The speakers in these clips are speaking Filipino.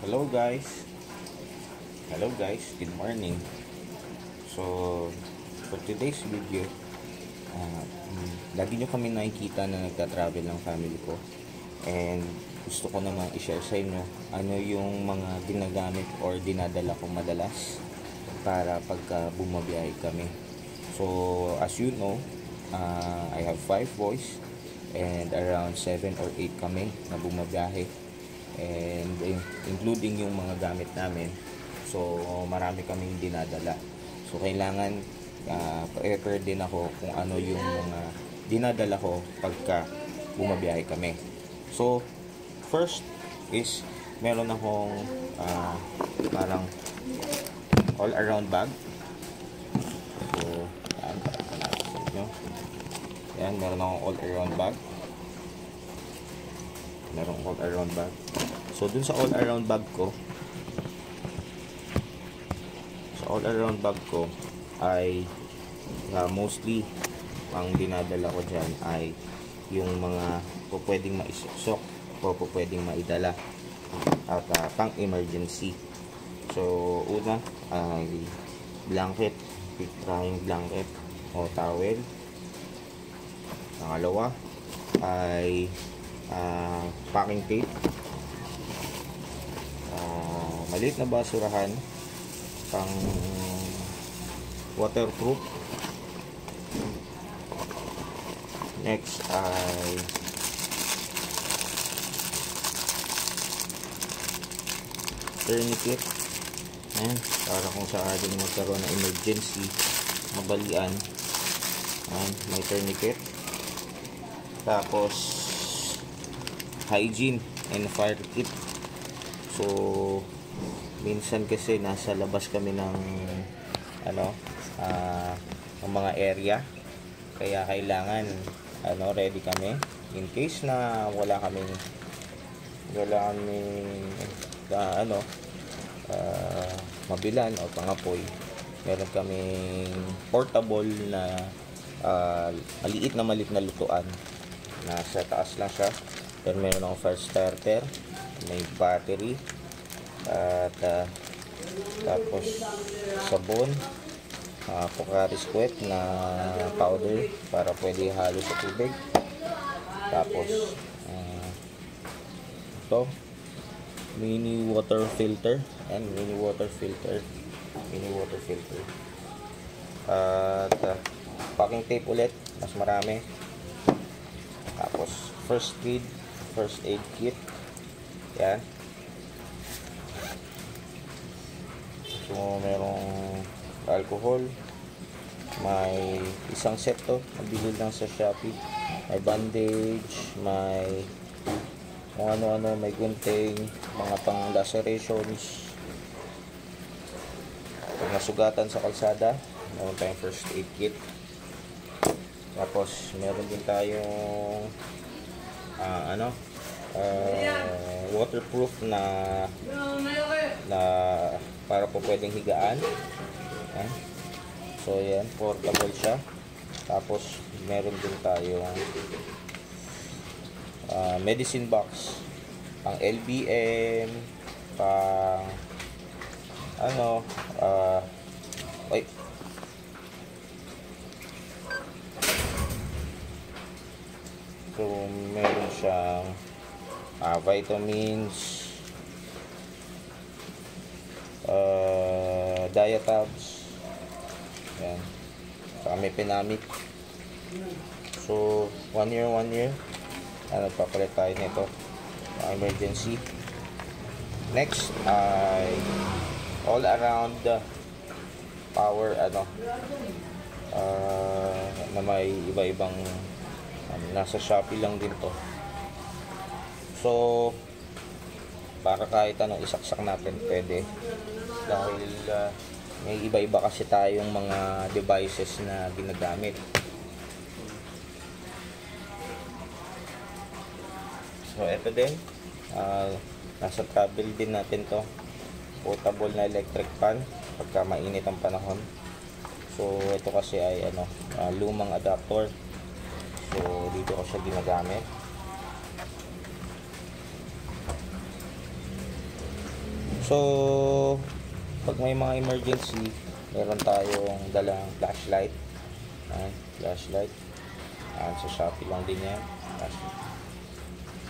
Hello guys. Hello guys, good morning. So, for today's video, lagi nyo kami nakikita na nagta-travel ng family ko. And gusto ko namang i-share sa inyo ano yung mga ginagamit or dinadala ko madalas para pagka bumabiyahe kami. So, as you know, I have 5 boys and around 7 or 8 kami na bumabiyahe. And including yung mga gamit namin. So, marami kaming dinadala. So, kailangan prepare din ako kung ano yung mga dinadala ko pagka bumabiyahe kami. So, first is meron akong parang all-around bag. So, yan, meron akong all-around bag. Merong all-around bag. So, dun sa all-around bag ko, ay mostly ang dinadala ko dyan ay yung mga pwedeng maisok o pwedeng maidala at pang emergency. So, una ay blanket, quick-drying blanket o towel. Pangalawa ay packing tape, maliit na basurahan, pang waterproof. Next ay tourniquet, para kung sakaling magkaroon ng emergency, mabalian, may tourniquet. Tapos hygiene and fire kit. So, minsan kasi nasa labas kami ng ng mga area, kaya kailangan ready kami in case na wala kaming mabilan o pangapoy. Meron kaming portable na maliit na lutuan. Nasa taas lang siya. Pero meron akong fire starter, may battery, at tapos sabon, Pocari Sweat na powder para pwede halo sa tubig. Tapos ito, mini water filter. Mini water filter. At packing tape ulit, mas marami. Tapos first aid kit. Yan. So, merong alcohol. May isang set to. Nabili lang sa Shopee. May bandage. May kung ano-ano. May gunting. Mga pang lacerations. Pag nasugatan sa kalsada, meron tayong first aid kit. Tapos, meron din tayong waterproof na para po pwedeng higaan. So, yan, portable siya. Tapos, meron din tayong medicine box, pang LBM, pang so, meron siyang vitamins, diatabs, yan, saka may pinamik. So, 1 year nagpapalit tayo nito, emergency. Next ay all around power na may iba-ibang nasa Shopee lang din to. So, para kahit anong isaksak natin pwede, dahil may iba-iba kasi tayong mga devices na ginagamit. So, ito din, nasa travel din natin to, portable na electric fan pagka mainit ang panahon. So, ito kasi ay lumang adapter. So, dito ko siya ginagamit. So, pag may mga emergency, meron tayong dalang flashlight. Ayan, flashlight. Ayan, sa Shopee lang din yan. Flashlight.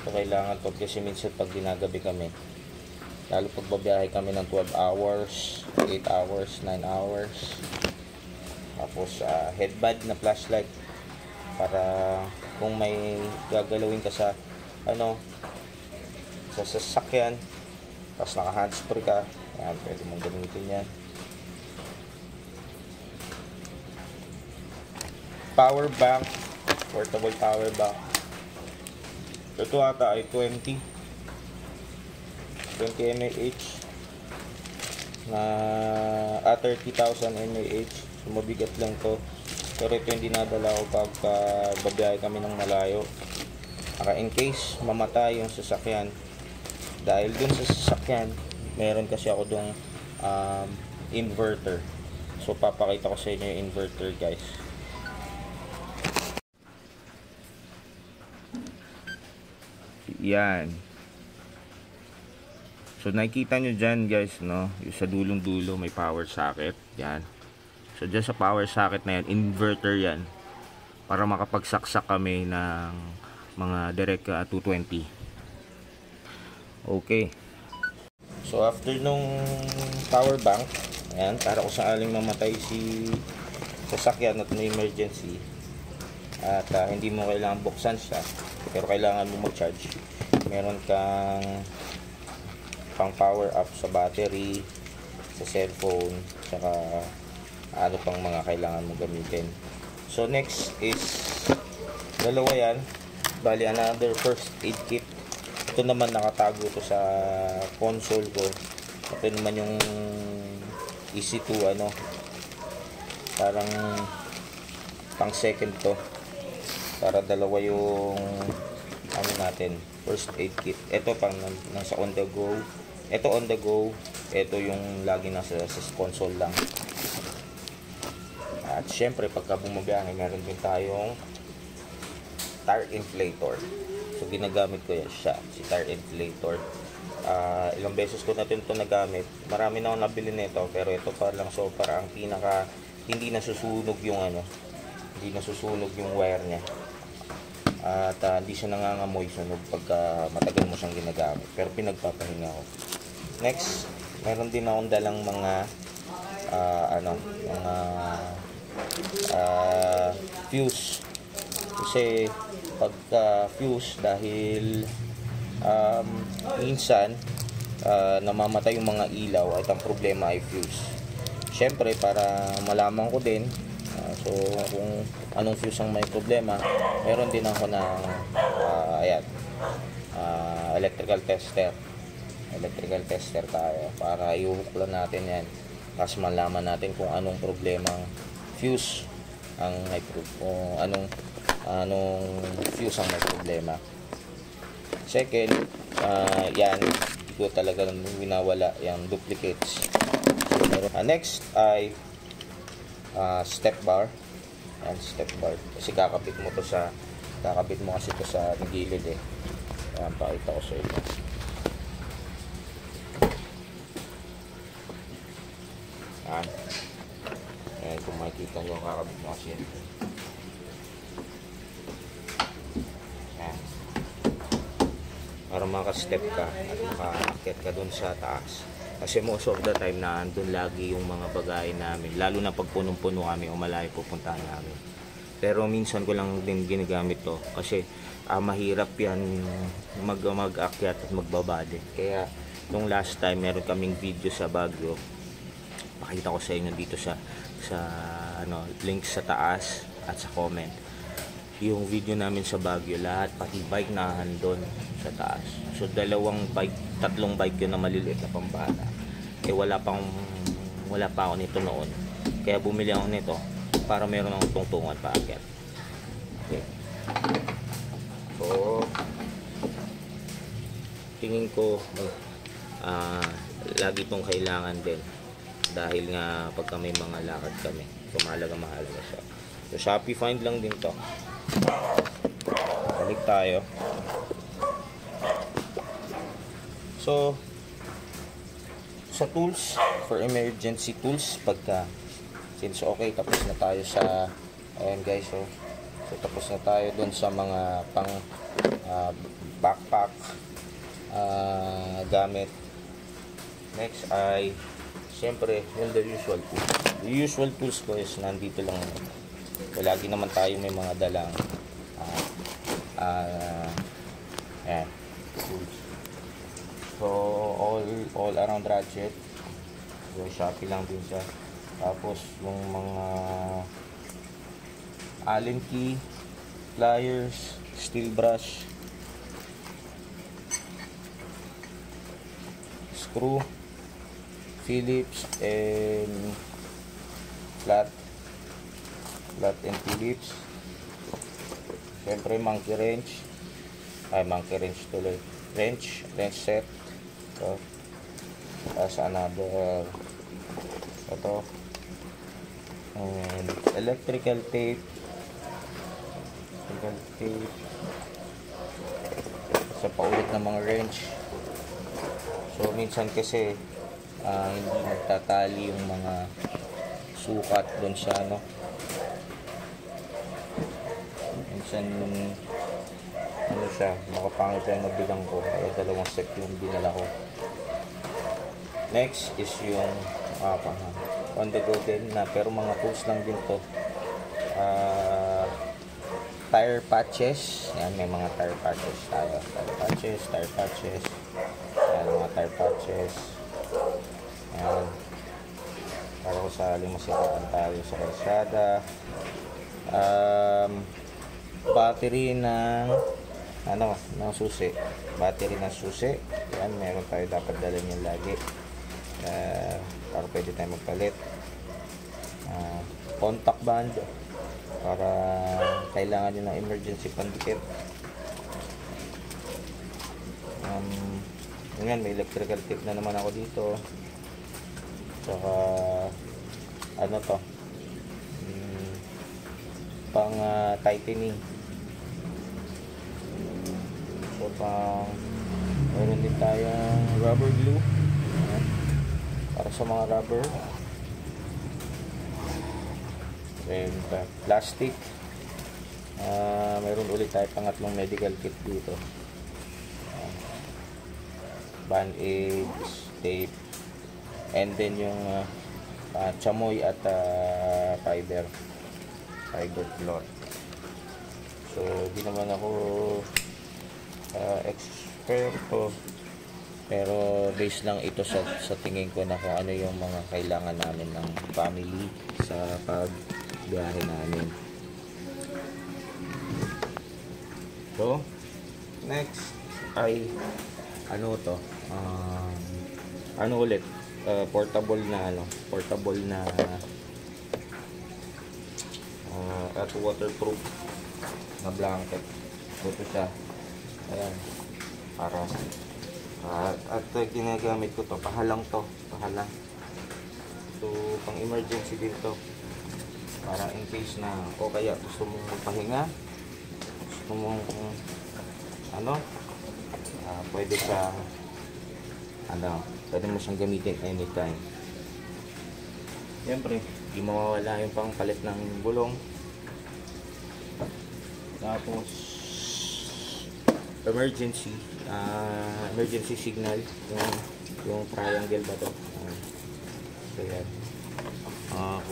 So, kailangan to kasi minsan pag ginagabi kami, lalo pag babiyahe kami ng 12 hours, 8 hours, 9 hours. Tapos, headband na flashlight para kung may gagalawin ka sa sa sasakyan, tapos naka handsfree ka, ayan, pwede mong gamitin yan. Power bank, portable power bank. Ito ata ay 20 mAh na 30,000 mAh. So, mabigat lang to, pero ito yung dinadala ko pag babiyahe kami ng malayo, para in case mamatay yung sasakyan. Dahil dun sa sasakyan, meron kasi ako dong inverter. So papakita ko sa inyo yung inverter, guys. Yan. So nakikita nyo dyan, guys, no? Yung sa dulong-dulo may power socket. Yan. So dyan sa power socket na yan, inverter yan, para makapagsaksak kami ng mga direct 220. Okay. So after nung power bank, ayan, para kung saaling mamatay si sasakyan at may emergency, at hindi mo kailangan buksan siya, pero kailangan mo mag-charge, meron kang pang power up sa battery, sa cellphone, saka ano pang mga kailangan mo gamitin. So next is dalawa yan, bali another first aid kit. Ito naman nakatago to sa console ko. Ito naman yung EC2 parang pang second to, para dalawa yung natin, first aid kit. Ito pang nasa on the go, ito on the go, ito yung lagi nasa sa console lang. At syempre pagka bumabiyahe, meron din tayong tire inflator. So ginagamit ko yan siya, si tire inflator. Ilang beses ko na ito nagamit. Marami na akong nabili nito, pero ito pa lang, so para ang pinaka hindi nasusunog yung hindi nasusunog yung wire niya. At hindi siya nangangamoy sunog pagka matagal mo siyang ginagamit. Pero pinagpapahinga ko. Next, meron din akong dalang mga fuse. Kasi pagka fuse, dahil minsan namamatay yung mga ilaw at ang problema ay fuse. Syempre para malaman ko din, so kung anong fuse ang may problema, meron din ako ng electrical tester tayo, para iuhuklan natin yan, tapos malaman natin kung anong problemang fuse ang may kung anong fuse ang may problema. Second, yan, hindi ko talaga winawala yung duplicates. Next ay step bar. Yan, step bar. Kasi kakabit mo kasi to sa gilid eh. Yan, pakita ko sa inyo. Yan. Yan, kung makikita nyo, kakabit mo kasi yan. Para maka-step ka at maka-akit ka dun sa taas. Kasi most of the time na andun lagi yung mga bagay namin, lalo na pag punong-puno kami o malayo pupuntahan namin. Pero minsan ko lang din ginagamit to kasi mahirap yan mag-akyat at magbabade. Kaya nung last time meron kaming video sa Baguio, pakita ko sa inyo dito sa link sa taas at sa comment. Yung video namin sa Baguio, lahat pati bike na andun sa taas. So tatlong bike yun na maliliit na pambata. Wala pa ako nito noon. Kaya bumili ako nito para meron akong tungtungan pa akyat. Okay. So tingin ko lagi itong kailangan din, dahil nga pagka may mga lakad kami, so mahalaga siya. So Shopee find lang din to. Balik tayo. So sa tools, for emergency tools, pagka since okay, tapos na tayo sa ayan guys, so tapos na tayo dun sa mga pang backpack gamit. Next ay siyempre yung the usual tools. The usual tools ko is nandito lang. So, lagi naman tayo may mga dalang ayan, tools. So all around ratchet. So Shopee lang din siya. Tapos yung mga Allen key, pliers, steel brush, screw, Phillips and flat and Phillips. Siyempre monkey wrench tuloy, wrench set. So as another ito, and electrical tape sa paulit ng mga wrench. So minsan kasi hindi nagtatali yung mga sukat doon sa minsan siya, makapangit siya yung nabilang ko, kaya dalawang set yung dinala ko. Next is yung on the go din na, pero mga tools lang din to. Tire patches. Yan, may mga tire patches tayo. Tire patches. Yan, mga tire patches. Yan. Para kung sali masiraan tayo sa kalsada. Battery ng ng susi. Battery ng susi. Yan, meron tayo dapat dalhin yan lagi. Para pwede tayo magpalit. Contact band para kailangan nyo ng emergency pandikit. Ngayon, may electrical tape na naman ako dito. Saka pang tightening. So meron din tayong rubber glue para sa mga rubber. And plastic. Meron ulit tayo pangatlong medical kit dito. Band-aids, tape, and then yung chamoy at fiber cloth. So di naman ako experto, pero base lang ito sa tingin ko na kung ano yung mga kailangan namin ng family sa pagbiyahe namin. So next ay ulit portable na at waterproof na blanket. Ito siya, ayan, para at ginagamit ko to, pahalang. So pang emergency din to, para in case na o kaya gusto mong magpahinga, gusto mong pwede siya pwede mo siyang gamitin anytime. Siyempre, di mawawala yung pangpalit ng gulong. Tapos emergency signal, yung triangle ba to? So yan.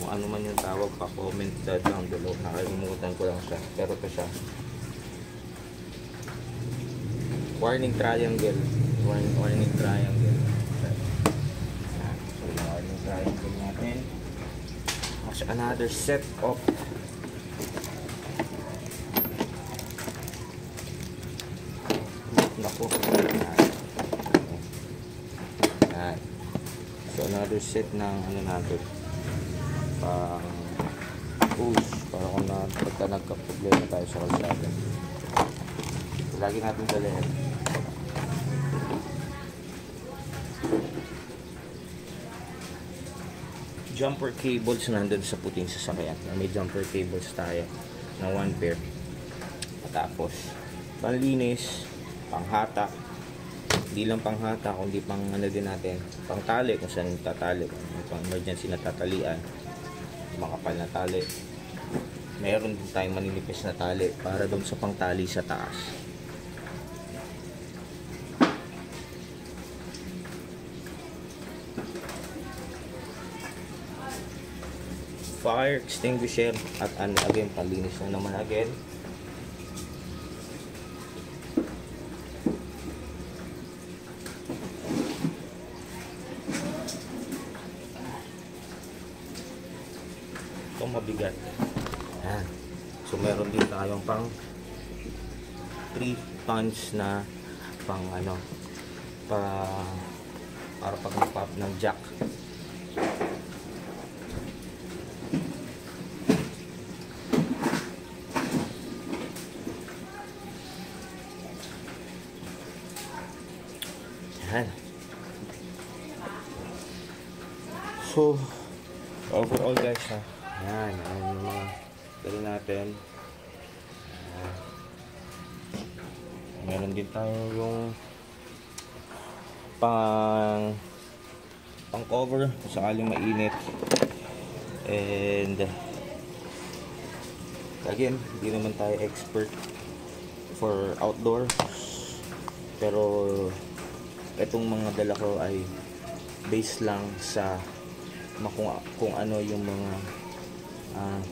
Kung ano man yung tawag, pa-comment down below. Nakalimutan ko lang siya, pero ito siya. Warning triangle. Warning triangle. So yung warning triangle natin. As another set of so another set ng natin pang tools para kung pagka nagka-problema tayo sa kalsada, lagi natin dalhin. Jumper cables nandun sa puting sasakyan. May jumper cables tayo na 1 pair. Tapos panlinis, panghatak, Hindi lang panghata, kundi pang ano din natin, pang tali kung saan tatali, pang emergency na tatalian, makapal na tali. Meron din tayong maninipis na tali para doon sa pangtali sa taas. Fire extinguisher at again, palinis na naman again. Ito mabigat. Yan. So meron din tayong pang 3 tons na pang ano, para pag mag-pop ng jack. Yan. So overall guys, ha, yan yung mga dali natin. Meron din tayo yung pang cover kung sakaling mainit. And again, hindi naman tayo expert for outdoor, pero itong mga dala ko ay base lang sa kung ano yung mga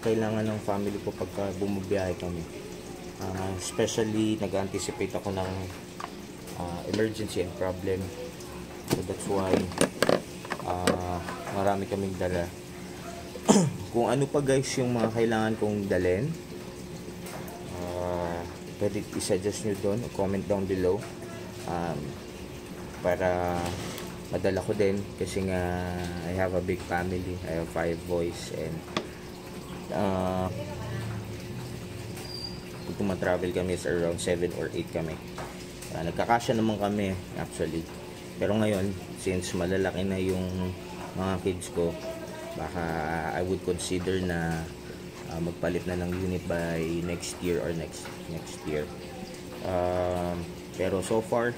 kailangan ng family ko pagka bumabiyahe kami. Especially nag-anticipate ako ng emergency and problem, so that's why marami kaming dala. Kung ano pa guys yung mga kailangan kong dalhin, pwede i-suggest nyo doon, comment down below, para madala ko din, kasi nga I have a big family. I have 5 boys, and pag tumatravel kami is around 7 or 8 kami. Nagkakasya naman kami actually, pero ngayon since malalaki na yung mga kids ko, baka I would consider na magpalit na ng unit by next year or next year. Pero so far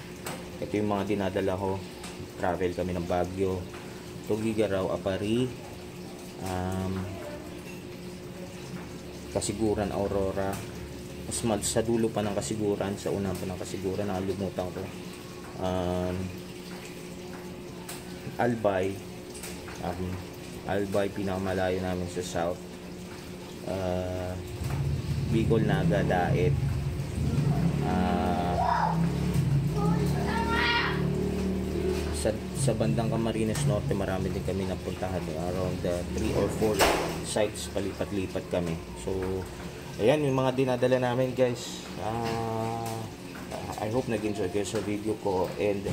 ito yung mga dinadala ko. Travel kami ng Baguio, Tugigaraw, Apari, Kasiguran, Aurora, sa dulo pa ng Kasiguran, sa una pa ng Kasiguran, nakalimutan ko, Albay, Albay pinakamalayo namin sa south, Bicol, Naga, Daet, sa bandang Camarines Norte marami din kami napuntahan, around 3 or 4 sites, palipat-lipat kami. So ayan yung mga dinadala namin guys. I hope nag-enjoy kayo sa video ko, and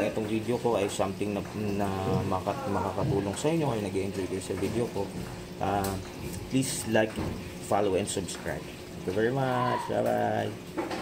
itong video ko ay something na makakatulong sa inyo, or nag-enjoy kayo sa video ko. Please like, follow and subscribe. Thank you very much. Bye bye.